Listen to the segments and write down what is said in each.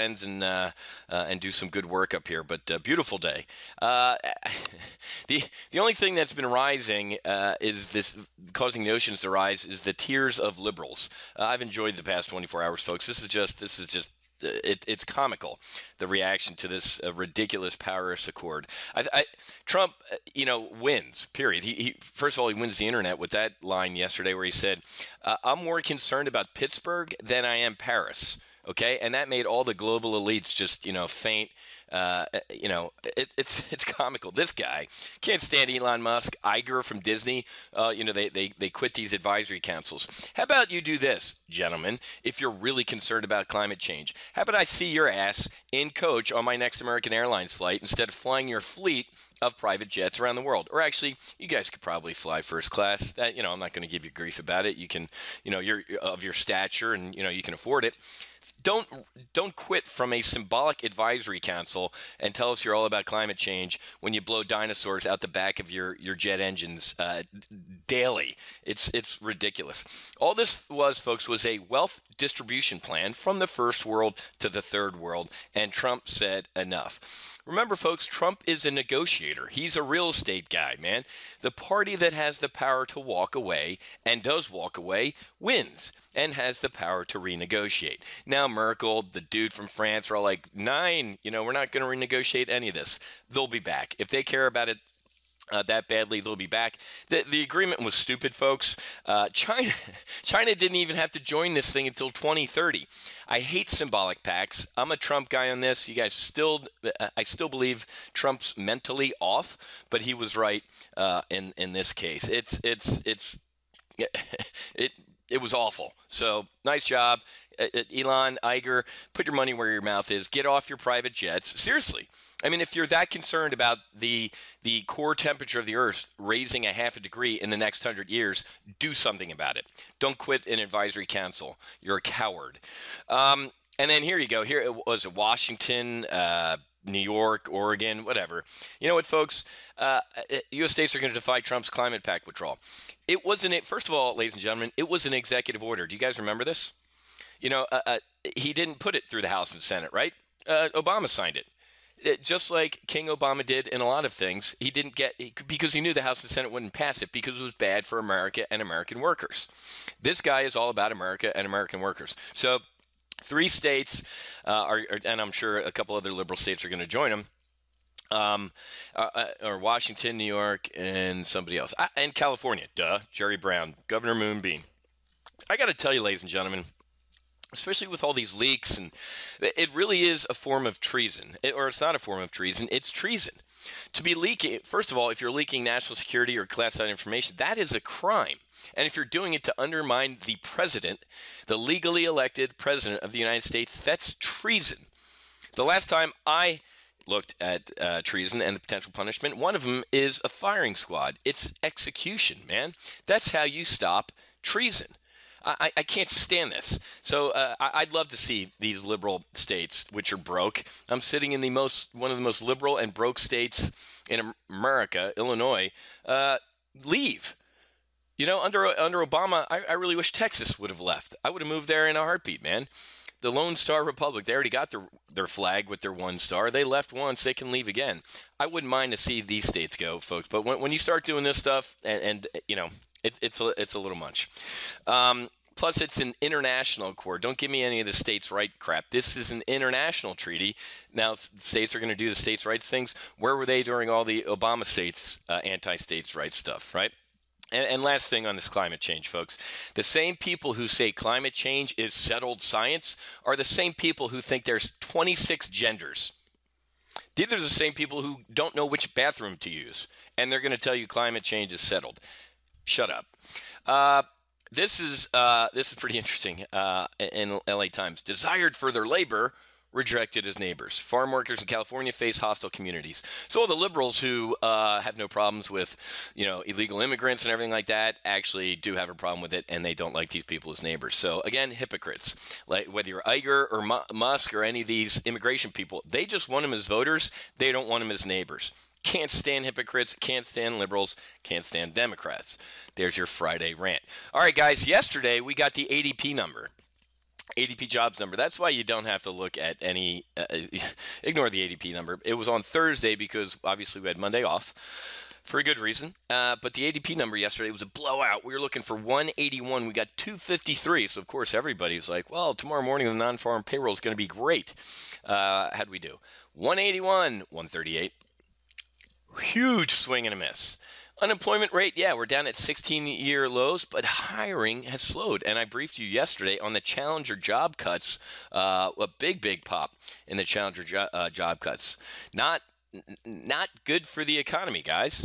friends and do some good work up here. But beautiful day. The only thing that's been rising is this causing the oceans to rise is the tears of liberals. I've enjoyed the past 24 hours, folks. This is just it's comical, the reaction to this ridiculous Paris Accord. Trump, wins. Period. He first of all, he wins the internet with that line yesterday where he said, "I'm more concerned about Pittsburgh than I am Paris." Okay, and that made all the global elites just faint. It's comical. This guy can't stand Elon Musk, Iger from Disney. They quit these advisory councils. How about you do this, gentlemen? If you're really concerned about climate change, how about I see your ass in coach on my next American Airlines flight instead of flying your fleet of private jets around the world? Or actually, you guys could probably fly first class. That I'm not going to give you grief about it. You can, you're of your stature and you can afford it. Don't quit from a symbolic advisory council and tell us you're all about climate change when you blow dinosaurs out the back of your jet engines daily. It's ridiculous. All this was, folks, was a wealth distribution plan from the first world to the third world, and Trump said enough. Remember, folks, Trump is a negotiator. He's a real estate guy, man. The party that has the power to walk away and does walk away wins and has the power to renegotiate. Now, Merkel, the dude from France, are all like, we're not going to renegotiate any of this. They'll be back. If they care about it that badly, they'll be back. The agreement was stupid, folks. China didn't even have to join this thing until 2030. I hate symbolic pacts. I'm a Trump guy on this. You guys I still believe Trump's mentally off, but he was right in this case. It was awful. So nice job, Elon, Iger. Put your money where your mouth is. Get off your private jets. Seriously. I mean, if you're that concerned about the core temperature of the Earth raising a half a degree in the next 100 years, do something about it. Don't quit an advisory council. You're a coward. And then here you go. Here it was Washington, New York, Oregon, whatever. You know what, folks? U.S. states are going to defy Trump's climate pact withdrawal. It wasn't. First of all, ladies and gentlemen, it was an executive order. Do you guys remember this? He didn't put it through the House and Senate, right? Obama signed it. Just like King Obama did in a lot of things, he didn't because he knew the House and Senate wouldn't pass it because it was bad for America and American workers. This guy is all about America and American workers. So 3 states and I'm sure a couple other liberal states are going to join him. Or Washington, New York, and somebody else. And California, Jerry Brown, Governor Moonbeam. I got to tell you, ladies and gentlemen, especially with all these leaks, and it really is a form of treason. Or it's not a form of treason, it's treason. To be leaking, first of all, if you're leaking national security or classified information, that is a crime. And if you're doing it to undermine the president, the legally elected president of the United States, that's treason. The last time I looked at treason and the potential punishment, one of them is a firing squad. It's execution, man. That's how you stop treason. I can't stand this. So I'd love to see these liberal states, which are broke. I'm sitting in one of the most liberal and broke states in America, Illinois, leave. Under Obama, I really wish Texas would have left. I would have moved there in a heartbeat, man. The Lone Star Republic, they already got their flag with their 1 star. They left once, they can leave again. I wouldn't mind to see these states go, folks. But when you start doing this stuff, and it's a little much. Plus, it's an international accord. Don't give me any of the states' right crap. This is an international treaty. Now, states are going to do the states' rights things. Where were they during all the Obama states' anti-states' rights stuff, right? And last thing on this climate change, folks. The same people who say climate change is settled science are the same people who think there's 26 genders. These are the same people who don't know which bathroom to use. And they're going to tell you climate change is settled. Shut up. This is pretty interesting in LA Times. Desired for their labor, rejected as neighbors. Farm workers in California face hostile communities. So all the liberals who have no problems with, illegal immigrants and everything like that actually do have a problem with it, and they don't like these people as neighbors. So again, hypocrites. Like whether you're Iger or Musk or any of these immigration people, they just want them as voters. They don't want them as neighbors. Can't stand hypocrites, can't stand liberals, can't stand Democrats. There's your Friday rant. All right, guys, yesterday we got the ADP number. ADP jobs number. That's why you don't have to look at any, ignore the ADP number. It was on Thursday because obviously we had Monday off for a good reason. But the ADP number yesterday was a blowout. We were looking for 181. We got 253. So, of course, everybody's like, well, tomorrow morning the non-farm payroll is going to be great. How'd we do? 181, 138. Huge swing and a miss. Unemployment rate, yeah, we're down at 16-year lows, but hiring has slowed. And I briefed you yesterday on the Challenger job cuts, a big pop in the Challenger job cuts. Not good for the economy, guys.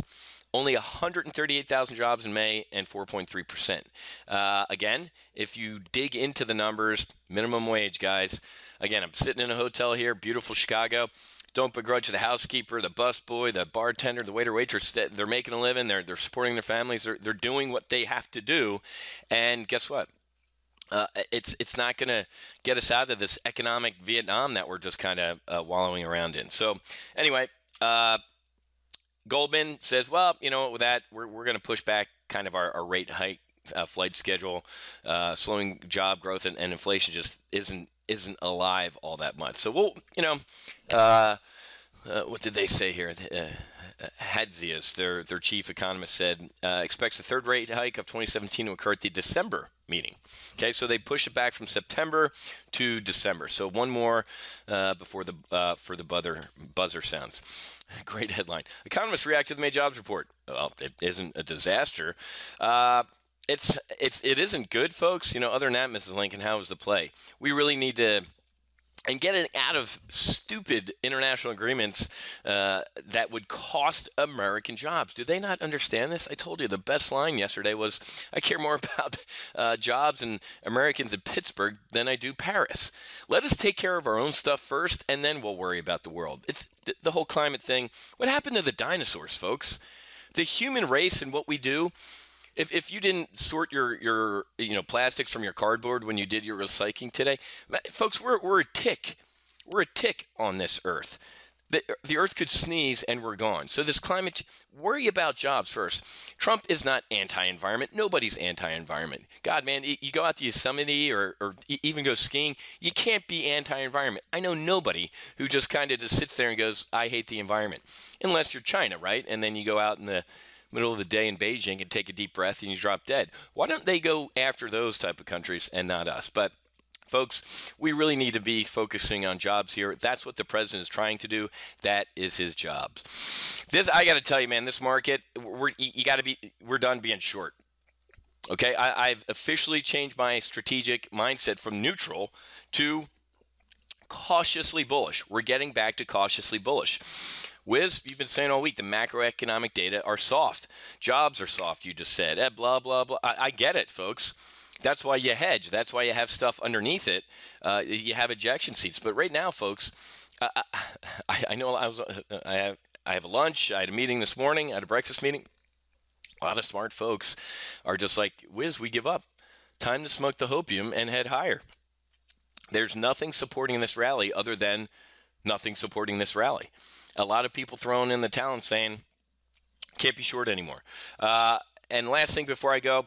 Only 138,000 jobs in May and 4.3%. Again, if you dig into the numbers, minimum wage, guys. Again, I'm sitting in a hotel here, beautiful Chicago. Don't begrudge the housekeeper, the busboy, the bartender, the waiter, waitress. They're making a living. They're supporting their families. They're doing what they have to do. And guess what? It's not going to get us out of this economic Vietnam that we're just kind of wallowing around in. So anyway, Goldman says, well, you know, with that, we're going to push back kind of our rate hike flight schedule. Slowing job growth and inflation just isn't alive all that much. So we'll, you know, what did they say here? Hadzius, their chief economist, said expects a third rate hike of 2017 to occur at the December meeting. Okay, so they push it back from September to December. So one more before the for the buzzer sounds. Great headline. Economists react to the May jobs report. Well, it isn't a disaster. It isn't good, folks. You know, other than that, Mrs. Lincoln, how was the play? We really need to get it out of stupid international agreements that would cost American jobs. Do they not understand this? I told you the best line yesterday was, I care more about jobs and Americans in Pittsburgh than I do Paris. Let us take care of our own stuff first, and then we'll worry about the world. It's the whole climate thing. What happened to the dinosaurs, folks? The human race and what we do. If you didn't sort your plastics from your cardboard when you did your recycling today, folks, we're a tick. We're a tick on this earth. The earth could sneeze and we're gone. So this climate, worry about jobs first. Trump is not anti-environment. Nobody's anti-environment. God, man, you go out to Yosemite or even go skiing, you can't be anti-environment. I know nobody who just kind of just sits there and goes, I hate the environment. Unless you're China, right? And then you go out in the middle of the day in Beijing and take a deep breath and you drop dead. Why don't they go after those type of countries and not us? But folks, we really need to be focusing on jobs here. That's what the president is trying to do. That is his job. I got to tell you, man, this market, we're done being short. Okay, I've officially changed my strategic mindset from neutral to cautiously bullish. We're getting back to cautiously bullish. Wiz, you've been saying all week the macroeconomic data are soft. Jobs are soft, you just said. Blah, blah, blah. I get it, folks. That's why you hedge. That's why you have stuff underneath it. You have ejection seats. But right now, folks, I know I have a lunch. I had a meeting this morning. I had a breakfast meeting. A lot of smart folks are just like, Wiz, we give up. Time to smoke the hopium and head higher. There's nothing supporting this rally other than nothing supporting this rally. A lot of people throwing in the towel and saying, can't be short anymore. And last thing before I go,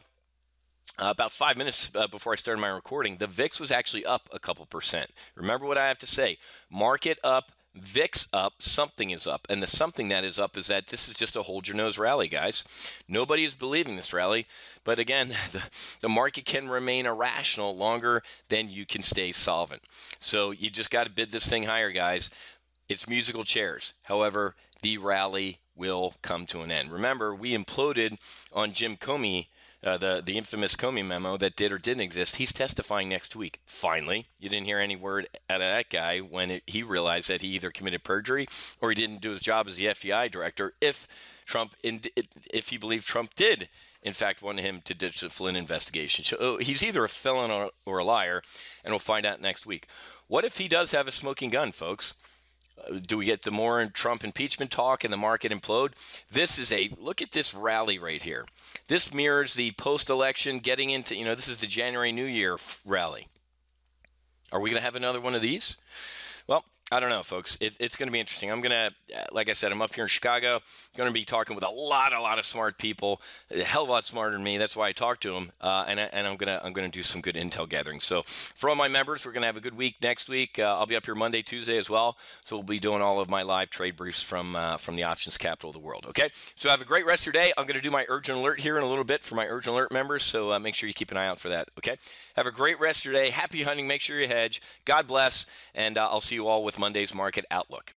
about 5 minutes before I started my recording, the VIX was actually up a couple percent. Remember what I have to say. Market up, VIX up, something is up. And the something that is up is that this is just a hold your nose rally, guys. Nobody is believing this rally. But again, the market can remain irrational longer than you can stay solvent. So you just got to bid this thing higher, guys. It's musical chairs. However, the rally will come to an end. Remember, we imploded on Jim Comey, the infamous Comey memo that did or didn't exist. He's testifying next week. Finally, you didn't hear any word out of that guy when he realized that he either committed perjury or he didn't do his job as the FBI director. If he believed Trump did, in fact, want him to ditch the Flynn investigation. So he's either a felon or a liar, and we'll find out next week. What if he does have a smoking gun, folks? Do we get the more Trump impeachment talk and the market implode? Look at this rally right here. This mirrors the post-election getting into, this is the January New Year rally. Are we going to have another one of these? Well, I don't know, folks. It's going to be interesting. I'm going to, like I said, I'm up here in Chicago. Going to be talking with a lot of smart people, a hell of a lot smarter than me. That's why I talk to them, and I'm gonna do some good intel gathering. So for all my members, we're going to have a good week next week. I'll be up here Monday, Tuesday as well. So we'll be doing all of my live trade briefs from the options capital of the world. Okay. So have a great rest of your day. I'm going to do my urgent alert here in a little bit for my urgent alert members. So make sure you keep an eye out for that. Okay. Have a great rest of your day. Happy hunting. Make sure you hedge. God bless, and I'll see you all with Monday's Market Outlook.